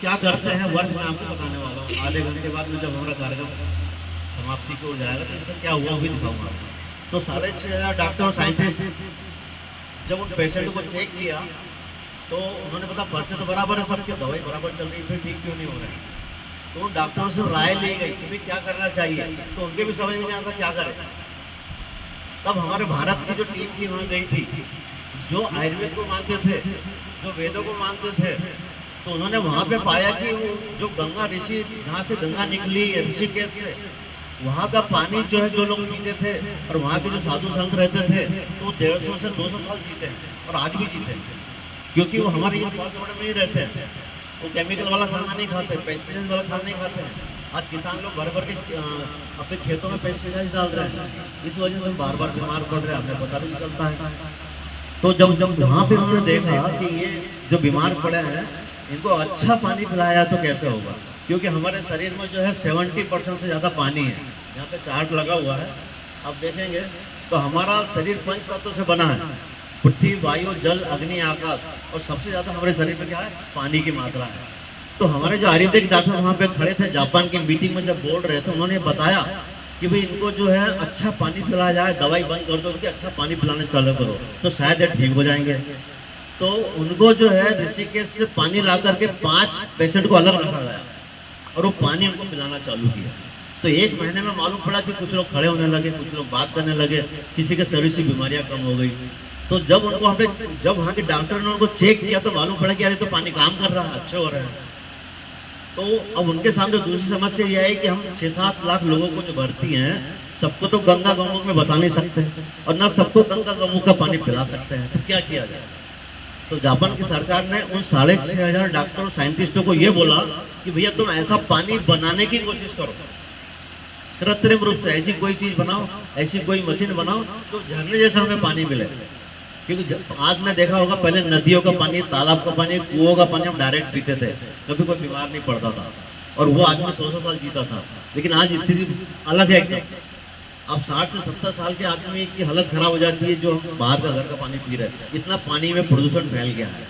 क्या करते हैं वर्क में आपको बताने वाला हूँ। आधे घंटे बाद में जब हमारा कार्यक्रम समाप्ति को हो जाएगा तो इसका क्या हुआ वो भी दिखाऊंगा। तो 6,500 डॉक्टर और साइंटिस्ट जब उन पेशेंट को चेक किया तो उन्होंने पता पर्चे तो बराबर है सबके, दवाई बराबर चल रही, फिर ठीक क्यों नहीं हो रहा है। तो उन डॉक्टरों से राय ली गई कि भाई क्या करना चाहिए, तो उनके भी समझ में नहीं आता क्या करें। तब हमारे भारत की जो टीम थी वहाँ गई थी, जो आयुर्वेद को मानते थे, जो वेदों को मानते थे, तो उन्होंने वहाँ पे पाया कि वो जो गंगा ऋषि जहाँ से गंगा निकली ऋषिकेश से, वहाँ का पानी जो है जो लोग पीते थे और वहाँ के जो साधु संत रहते थे तो 150 से 200 साल जीते हैं और आज भी जीते हैं, क्योंकि वो हमारे इस वातावरण में ही रहते हैं। वो केमिकल वाला खाना नहीं खाते, पेस्टिसाइड वाला खाना नहीं खाते हैं। आज किसान लोग भर भर के अपने खेतों में पेस्टिसाइड डाल रहे हैं, इस वजह से हम बार बार बीमार पड़ रहे हैं, हमें पता भी नहीं चलता है। तो जब जब वहाँ पे उन्होंने देखा कि ये जो बीमार पड़े हैं इनको अच्छा पानी पिलाया तो कैसे होगा, क्योंकि हमारे शरीर में जो है 70% से ज़्यादा पानी है। यहाँ पे चार्ट लगा हुआ है, आप देखेंगे तो हमारा शरीर 5 तत्वों से बना है, पृथ्वी, वायु, जल, अग्नि, आकाश, और सबसे ज़्यादा हमारे शरीर में क्या है, पानी की मात्रा है। तो हमारे जो आयुर्वेदिक डॉक्टर वहाँ पे खड़े थे जापान की मीटिंग में जब बोल रहे थे, उन्होंने बताया कि भाई इनको जो है अच्छा पानी पिलाया जाए, दवाई बंद कर दो कि अच्छा पानी पिलाने चालू करो तो शायद ये ठीक हो जाएंगे। तो उनको जो है ऋषिकेश से पानी ला करके 5 पेशेंट को अलग रखा गया और वो पानी उनको पिलाना चालू किया। तो 1 महीने में मालूम पड़ा कि कुछ लोग खड़े होने लगे, कुछ लोग बात करने लगे, किसी के शरीर से बीमारियां कम हो गई। तो जब उनको हमने जब वहाँ के डॉक्टर ने उनको चेक किया तो मालूम पड़ा कि यार तो पानी काम कर रहा है, अच्छे हो रहे हैं। तो अब उनके सामने दूसरी समस्या यह है कि हम 6-7 लाख लोगों को जो भर्ती हैं, सबको तो गंगा गौमुख में बसा नहीं सकते और ना सबको गंगा गौमुख का पानी पिला सकते हैं, तो क्या किया जाए। तो जापान की सरकार ने उन 6,500 डॉक्टर और साइंटिस्टों को ये बोला कि भैया तुम ऐसा पानी बनाने की कोशिश करो, कृत्रिम रूप से ऐसी कोई चीज बनाओ, ऐसी कोई मशीन बनाओ तो झरने जैसा हमें पानी मिले। क्योंकि आज ने देखा होगा पहले नदियों का पानी, तालाब का पानी, कुओं का पानी हम डायरेक्ट पीते थे, कभी कोई बीमार नहीं पड़ता था और वो आदमी 100 साल जीता था। लेकिन आज स्थिति अलग है एकदम। अब 60 से 70 साल के आदमी की हालत खराब हो जाती है जो हम बाहर का घर का पानी पी रहे हैं। इतना पानी में प्रदूषण फैल गया है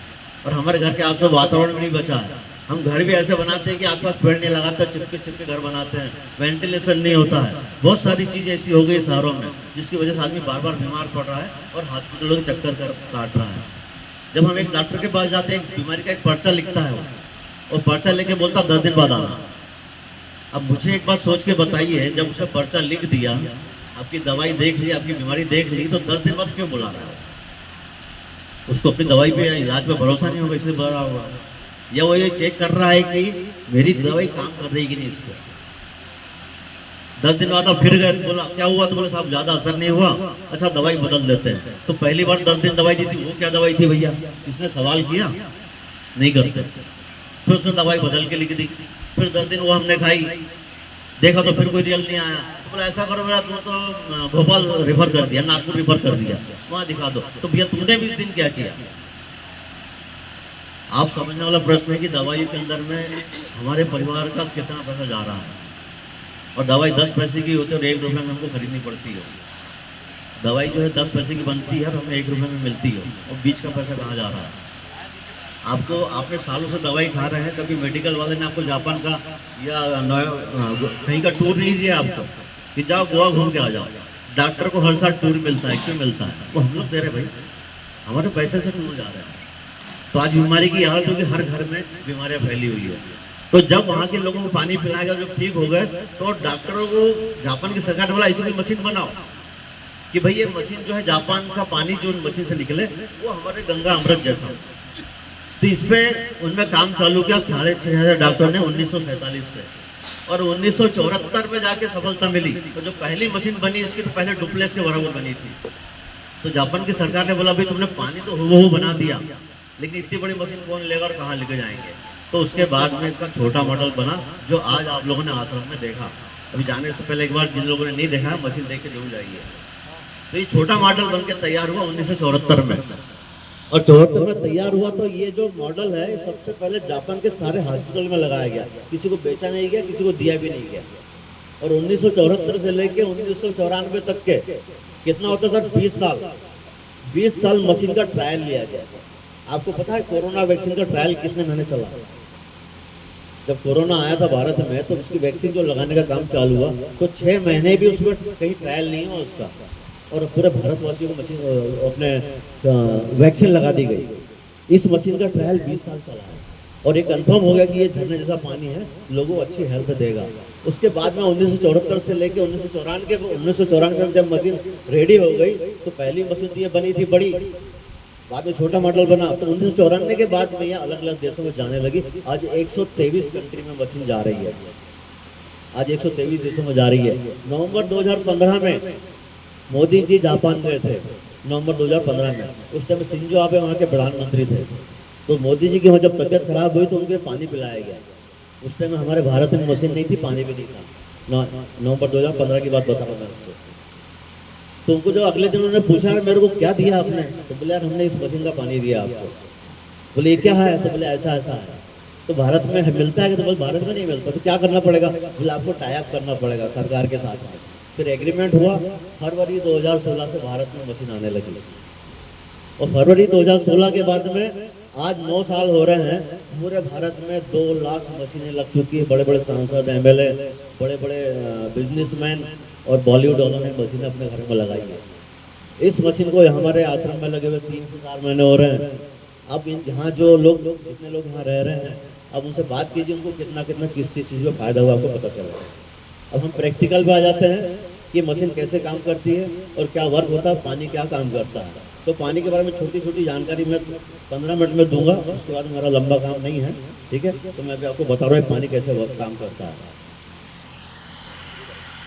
और हमारे घर के आसपास वातावरण भी नहीं बचा है। हम घर भी ऐसे बनाते हैं कि आसपास पेड़ नहीं लगाते, चिपके चिपके घर बनाते हैं, वेंटिलेशन नहीं होता है। बहुत सारी चीज़ें ऐसी हो गई शहरों में जिसकी वजह से आदमी बार बार बीमार पड़ रहा है और हॉस्पिटलों के चक्कर काट रहा है। जब हम एक डॉक्टर के पास जाते हैं, बीमारी का एक पर्चा लिखता है वो, और पर्चा लेके बोलता 10 दिन बाद आना। अब मुझे एक बात सोच के बताइए, जब उसे पर्चा लिख दिया, आपकी दवाई देख ली, आपकी बीमारी देख ली, तो 10 दिन बाद क्यों बुला रहा है? उसको अपनी दवाई पे या इलाज पे भरोसा नहीं होगा इसलिए बुला रहा होगा, या वो ये चेक कर रहा है कि मेरी दवाई काम कर रही कि नहीं इस पर। 10 दिन बाद आप फिर गए, बोला क्या हुआ, तो बोले साहब ज्यादा असर नहीं हुआ, अच्छा दवाई बदल देते हैं। तो पहली बार 10 दिन दवाई दी थी, वो क्या दवाई थी भैया? किसने सवाल किया? नहीं करते। फिर उसने दवाई बदल के लिख दी, फिर 10 दिन वो हमने खाई, देखा तो फिर कोई रिजल्ट नहीं आया। तो बोला ऐसा करो मेरा, तुम तो भोपाल रेफर कर दिया, नागपुर रेफर कर दिया, वहाँ दिखा दो। तो भैया तुमने 20 दिन क्या किया? आप समझने वाला प्रश्न है कि दवाई के अंदर में हमारे परिवार का कितना पैसा जा रहा है। और दवाई 10 पैसे की होती है और 1 रुपये में हमको खरीदनी पड़ती है। दवाई जो है 10 पैसे की बनती है और हमें 1 रुपये में मिलती है, और बीच का पैसा कहाँ जा रहा है? आपको आपने सालों से दवाई खा रहे हैं, कभी मेडिकल वाले ने आपको जापान का या कहीं का टूर नहीं दिया आपको कि जाओ गोवा घूम के आ जाओ। डॉक्टर को हर साल टूर मिलता है, क्यों मिलता है? वो हम लोग दे रहे भाई, हमारे पैसे से टूर जा रहे हैं। तो आज बीमारी की हालत होगी, हर घर में बीमारियां फैली हुई है। तो जब वहाँ के लोगों को पानी पिलाएगा, जब ठीक हो गए, तो डॉक्टरों को जापान की सरकार ने बोला ऐसी कोई मशीन बनाओ कि भाई ये मशीन जो है जापान का पानी जो मशीन से निकले वो हमारे गंगा अमृत जैसा। तो इस पे उनमें काम चालू किया 6,500 डॉक्टर ने 1947 से, और 1974 में जाके सफलता मिली। तो जो पहली मशीन बनी इसकी तो पहले डुप्लेक्स के बराबर बनी थी। तो जापान की सरकार ने बोला भाई तुमने पानी तो हूबहू बना दिया, लेकिन इतनी बड़ी मशीन कौन लेगा और कहाँ लेके जाएंगे? तो उसके बाद में इसका छोटा मॉडल बना जो आज आप लोगों ने आश्रम में देखा। अभी जाने से पहले एक बार जिन लोगों ने नहीं देखा मशीन देख के जरूर जाइए। तो ये छोटा मॉडल बन के तैयार हुआ 1974 में, और 74 में तैयार हुआ। तो ये जो मॉडल है सबसे पहले जापान के सारे हॉस्पिटल में लगाया गया, किसी को बेचा नहीं गया, किसी को दिया भी नहीं गया। और 1974 से लेके 1994 तक के कितना होता सर, 20 साल मशीन का ट्रायल लिया गया। आपको पता है कोरोना वैक्सीन का ट्रायल कितने महीने चला? जब कोरोना आया था भारत में तो उसकी वैक्सीन जो लगाने का काम चालू हुआ तो 6 महीने भी उसमें कहीं ट्रायल नहीं हुआ उसका, और पूरे भारतवासियों को मशीन अपने वैक्सीन लगा दी गई। इस मशीन का ट्रायल 20 साल चला है और ये कंफर्म हो गया कि ये झरने जैसा पानी है, लोगों को अच्छी हेल्थ देगा। उसके बाद में 1974 से लेके 1994 में जब मशीन रेडी हो गई तो पहली मशीन तो ये बनी थी बड़ी, बाद में छोटा मॉडल बना। तो 1994 के बाद में ये अलग अलग देशों में जाने लगी। आज 123 कंट्री में मशीन जा रही है, आज 123 देशों में जा रही है। नवंबर 2015 में मोदी जी जापान गए थे, नवंबर 2015 में। उस टाइम शिंजो आबे वहाँ के प्रधानमंत्री थे। तो मोदी जी की वहाँ जब तबीयत खराब हुई तो उनके पानी पिलाया गया। उस टाइम हमारे भारत में मशीन नहीं थी, पानी भी नहीं था। नवंबर 2015 की बात बता रहा हूँ मैं आपसे। तो उनको जो अगले दिन उन्होंने पूछा मेरे को क्या दिया आपने, तो बोले यार हमने इस मशीन का पानी दिया आपको। बोले ये क्या है, तो बोले ऐसा ऐसा है। तो भारत में मिलता है कि, तो बोले भारत में नहीं मिलता। तो क्या करना पड़ेगा, बोले आपको टाई अप करना पड़ेगा सरकार के साथ में। फिर एग्रीमेंट हुआ, फरवरी 2016 से भारत में मशीन आने लगी। और फरवरी 2016 के बाद में आज 9 साल हो रहे हैं, पूरे भारत में 2 लाख मशीनें लग चुकी है। बड़े बड़े सांसद, एमएलए, बड़े बड़े बिजनेसमैन और बॉलीवुड वालों ने मशीनें अपने घर में लगाई है। इस मशीन को हमारे आश्रम में लगे हुए 3 से 4 महीने हो रहे हैं। अब यहाँ जो लोग जितने लोग यहाँ रह रहे हैं, अब उनसे बात कीजिए उनको कितना कितना किस किस चीज़ में फ़ायदा हुआ, आपको पता चलेगा। अब हम प्रैक्टिकल पे आ जाते हैं कि मशीन कैसे काम करती है और क्या वर्क होता है, पानी क्या काम करता है। तो पानी के बारे में छोटी छोटी जानकारी मैं 15 मिनट में दूंगा, उसके बाद मेरा लंबा काम नहीं है, ठीक है। तो मैं भी आपको बता रहा हूँ पानी कैसे काम करता है।